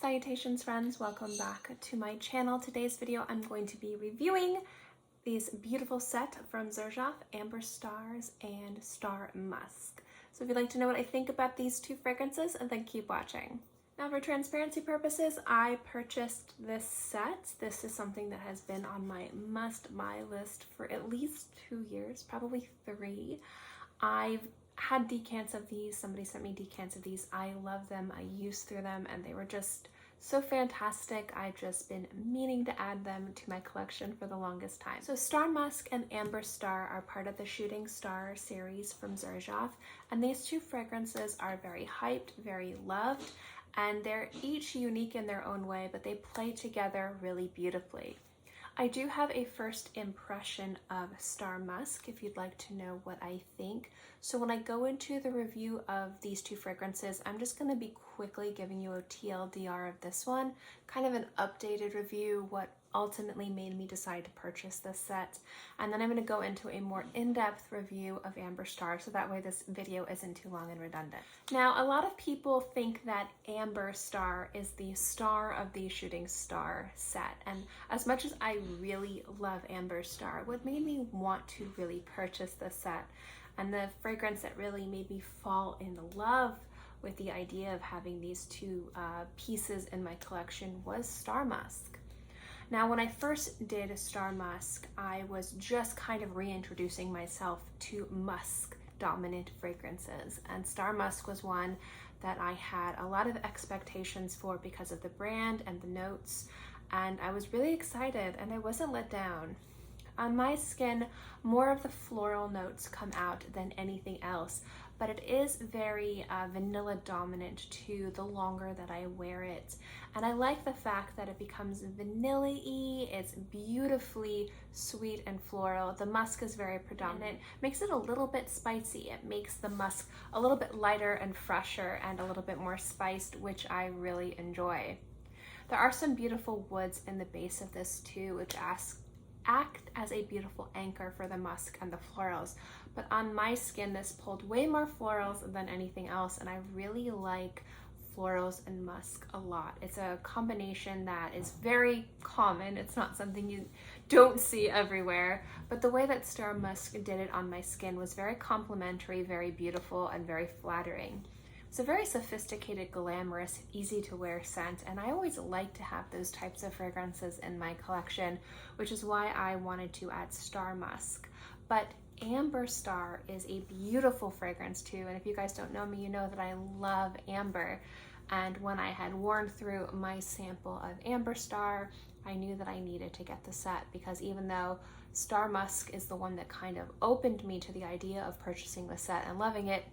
Salutations friends, welcome back to my channel. Today's video I'm going to be reviewing these beautiful set from Xerjoff, Amber Stars and Star Musk. So if you'd like to know what I think about these two fragrances, then keep watching. Now for transparency purposes, I purchased this set. This is something that has been on my must-buy list for at least 2 years, probably 3. I've had decants of these. Somebody sent me decants of these. I love them. I used through them and they were just so fantastic. I've just been meaning to add them to my collection for the longest time. So Star Musk and Amber Star are part of the Shooting Star series from Xerjoff, and these two fragrances are very hyped, very loved, and they're each unique in their own way, but they play together really beautifully. I do have a first impression of Star Musk if you'd like to know what I think. So when I go into the review of these two fragrances, I'm just going to be quickly giving you a TLDR of this one, kind of an updated review, what ultimately made me decide to purchase this set. And then I'm going to go into a more in-depth review of Amber Star, so that way this video isn't too long and redundant. Now, a lot of people think that Amber Star is the star of the Shooting Star set. And as much as I really love Amber Star, what made me want to really purchase this set, and the fragrance that really made me fall in love with the idea of having these two pieces in my collection, was Star Musk. Now, when I first did Star Musk, I was just kind of reintroducing myself to musk dominant fragrances, and Star Musk was one that I had a lot of expectations for because of the brand and the notes, and I was really excited and I wasn't let down. On my skin, more of the floral notes come out than anything else, but it is very vanilla dominant too the longer that I wear it. And I like the fact that it becomes vanilla-y, it's beautifully sweet and floral. The musk is very predominant, makes it a little bit spicy. It makes the musk a little bit lighter and fresher and a little bit more spiced, which I really enjoy. There are some beautiful woods in the base of this too, which act as a beautiful anchor for the musk and the florals, but on my skin this pulled way more florals than anything else, and I really like florals and musk a lot. It's a combination that is very common. It's not something you don't see everywhere, but the way that Star Musk did it on my skin was very complimentary, very beautiful, and very flattering. It's a very sophisticated, glamorous, easy to wear scent, and I always like to have those types of fragrances in my collection, which is why I wanted to add Star Musk. But Amber Star is a beautiful fragrance too, and if you guys don't know me, you know that I love amber. And when I had worn through my sample of Amber Star, I knew that I needed to get the set, because even though Star Musk is the one that kind of opened me to the idea of purchasing the set and loving it,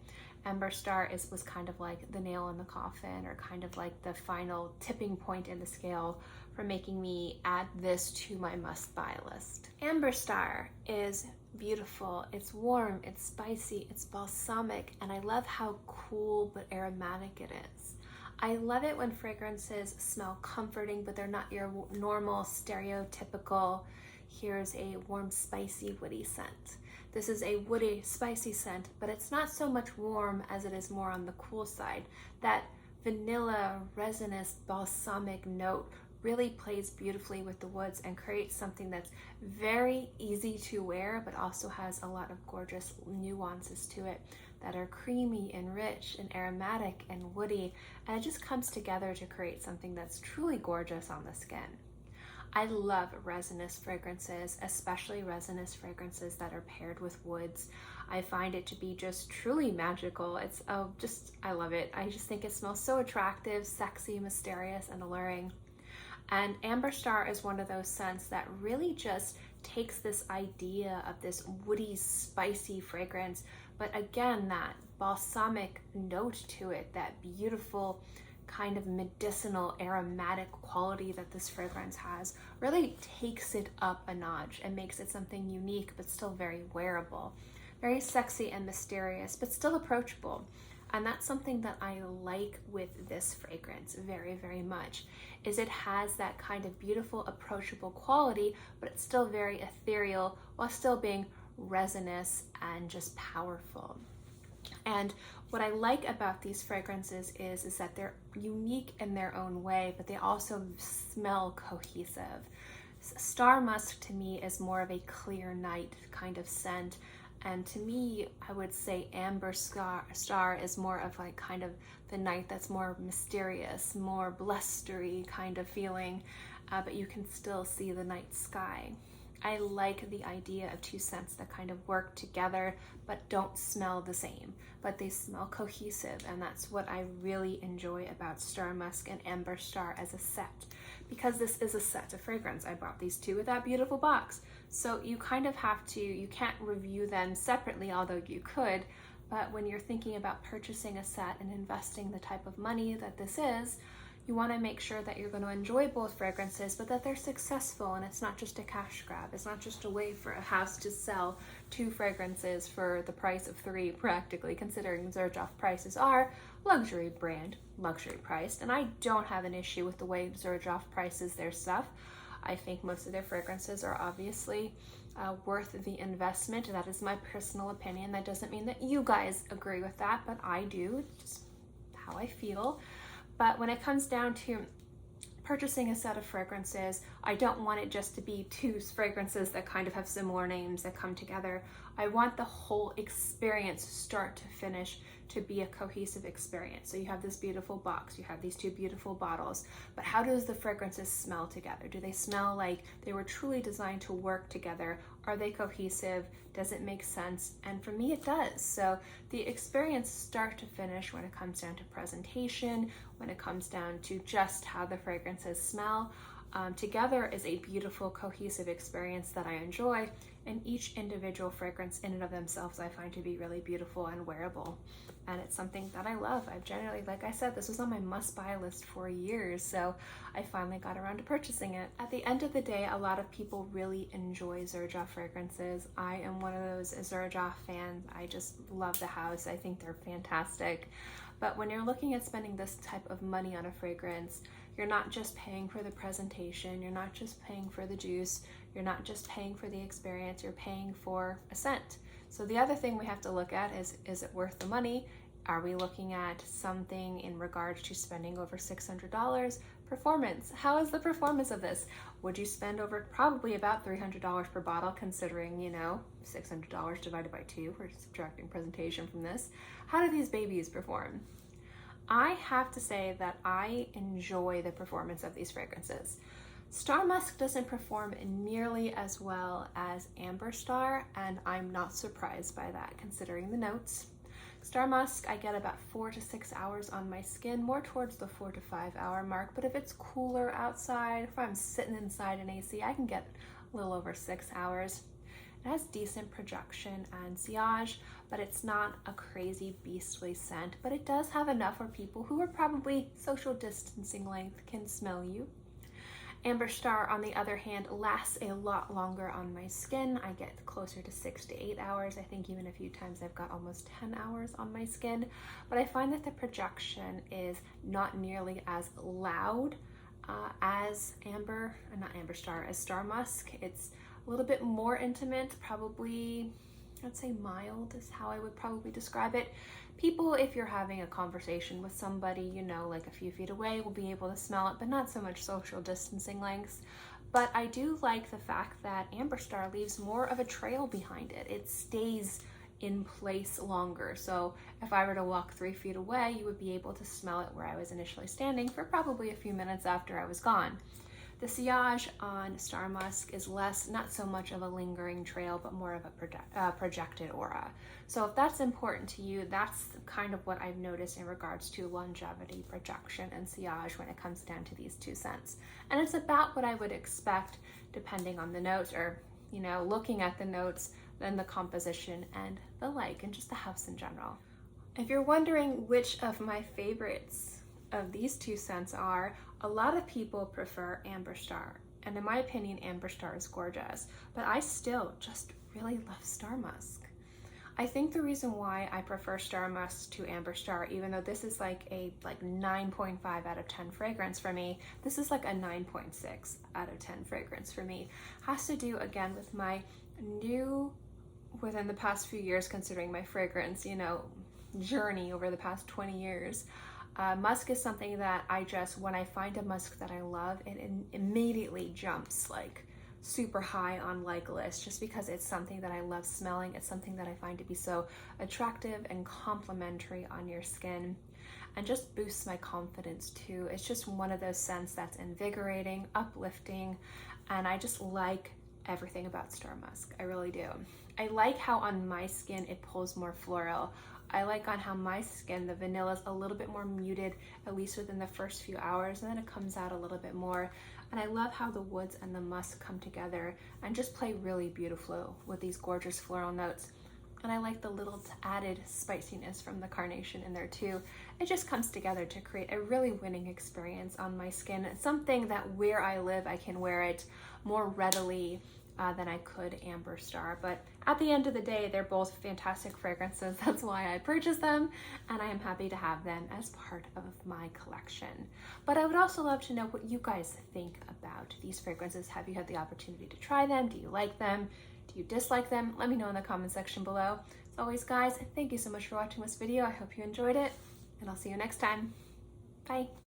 Amber Star was kind of like the nail in the coffin, or kind of like the final tipping point in the scale for making me add this to my must-buy list. Amber Star is beautiful, it's warm, it's spicy, it's balsamic, and I love how cool but aromatic it is. I love it when fragrances smell comforting, but they're not your normal stereotypical, here's a warm, spicy, woody scent. This is a woody, spicy scent, but it's not so much warm as it is more on the cool side. That vanilla, resinous, balsamic note really plays beautifully with the woods and creates something that's very easy to wear, but also has a lot of gorgeous nuances to it that are creamy and rich and aromatic and woody, and it just comes together to create something that's truly gorgeous on the skin. I love resinous fragrances, especially resinous fragrances that are paired with woods. I find it to be just truly magical. It's I love it. I just think it smells so attractive, sexy, mysterious, and alluring. And Amber Star is one of those scents that really just takes this idea of this woody, spicy fragrance, but again, that balsamic note to it, that beautiful kind of medicinal aromatic quality that this fragrance has, really takes it up a notch and makes it something unique but still very wearable. Very sexy and mysterious, but still approachable. And that's something that I like with this fragrance very, very much, is it has that kind of beautiful, approachable quality, but it's still very ethereal while still being resinous and just powerful. And What I like about these fragrances is that they're unique in their own way, but they also smell cohesive. Star Musk to me is more of a clear night kind of scent. And to me, I would say Amber Star is more of like kind of the night that's more mysterious, more blustery kind of feeling, but you can still see the night sky. I like the idea of two scents that kind of work together but don't smell the same, but they smell cohesive, and that's what I really enjoy about Star Musk and Amber Star as a set, because this is a set of fragrance. I bought these two with that beautiful box, so you kind of have to, you can't review them separately, although you could, but when you're thinking about purchasing a set and investing the type of money that this is, you want to make sure that you're going to enjoy both fragrances, but that they're successful and it's not just a cash grab. It's not just a way for a house to sell 2 fragrances for the price of 3, practically, considering Xerjoff prices are luxury brand, luxury priced. And I don't have an issue with the way Xerjoff prices their stuff. I think most of their fragrances are obviously worth the investment. That is my personal opinion. That doesn't mean that you guys agree with that, but I do. It's just how I feel. But when it comes down to purchasing a set of fragrances, I don't want it just to be 2 fragrances that kind of have similar names that come together. I want the whole experience, start to finish, to be a cohesive experience. So you have this beautiful box, you have these 2 beautiful bottles, but how does the fragrances smell together? Do they smell like they were truly designed to work together? Are they cohesive? Does it make sense? And for me, it does. So the experience start to finish, when it comes down to presentation, when it comes down to just how the fragrances smell, together is a beautiful, cohesive experience that I enjoy. And each individual fragrance in and of themselves I find to be really beautiful and wearable. And it's something that I love. I've generally, like I said, this was on my must-buy list for years, so I finally got around to purchasing it. At the end of the day, a lot of people really enjoy Xerjoff fragrances. I am one of those Xerjoff fans. I just love the house. I think they're fantastic. But when you're looking at spending this type of money on a fragrance, you're not just paying for the presentation, you're not just paying for the juice, you're not just paying for the experience, you're paying for a scent. So the other thing we have to look at is it worth the money? Are we looking at something in regards to spending over $600? Performance. How is the performance of this? Would you spend over probably about $300 per bottle, considering, you know, $600 divided by 2, we're subtracting presentation from this. How do these babies perform? I have to say that I enjoy the performance of these fragrances. Star Musk doesn't perform nearly as well as Amber Star, and I'm not surprised by that considering the notes. Star Musk, I get about 4 to 6 hours on my skin, more towards the 4 to 5 hour mark, but if it's cooler outside, if I'm sitting inside an AC, I can get a little over 6 hours. It has decent projection and sillage, but it's not a crazy beastly scent, but it does have enough where people who are probably social distancing length can smell you. Amber Star, on the other hand, lasts a lot longer on my skin. I get closer to 6 to 8 hours. I think even a few times I've got almost 10 hours on my skin, but I find that the projection is not nearly as loud as as Star Musk. It's a little bit more intimate, probably, I'd say mild is how I would probably describe it. People, if you're having a conversation with somebody, you know, like a few feet away, will be able to smell it, but not so much social distancing lengths. But I do like the fact that Amber Star leaves more of a trail behind it. It stays in place longer. So if I were to walk 3 feet away, you would be able to smell it where I was initially standing for probably a few minutes after I was gone. The sillage on Star Musk is less, not so much of a lingering trail, but more of a projected aura. So if that's important to you, that's kind of what I've noticed in regards to longevity, projection, and sillage when it comes down to these 2 scents. And it's about what I would expect depending on the notes, or, you know, looking at the notes, then the composition and the like, and just the house in general. If you're wondering which of my favorites of these 2 scents are, a lot of people prefer Amber Star, and in my opinion, Amber Star is gorgeous, but I still just really love Star Musk. I think the reason why I prefer Star Musk to Amber Star, even though this is like a 9.5 out of 10 fragrance for me, this is like a 9.6 out of 10 fragrance for me, has to do again with my new, within the past few years, considering my fragrance, you know, journey over the past 20 years. Musk is something that when I find a musk that I love, it immediately jumps like super high on like list, just because it's something that I love smelling. It's something that I find to be so attractive and complimentary on your skin, and just boosts my confidence too. It's just one of those scents that's invigorating, uplifting, and I just like everything about Star Musk. I really do. I like how on my skin it pulls more floral. I like on how my skin, the vanilla is a little bit more muted, at least within the first few hours, and then it comes out a little bit more. And I love how the woods and the musk come together and just play really beautiful with these gorgeous floral notes. And I like the little added spiciness from the carnation in there too. It just comes together to create a really winning experience on my skin. It's something that where I live, I can wear it more readily than I could Amber Star. But at the end of the day, they're both fantastic fragrances. That's why I purchased them, and I am happy to have them as part of my collection. But I would also love to know what you guys think about these fragrances. Have you had the opportunity to try them? Do you like them? Do you dislike them? Let me know in the comment section below. As always, guys, thank you so much for watching this video. I hope you enjoyed it, and I'll see you next time. Bye.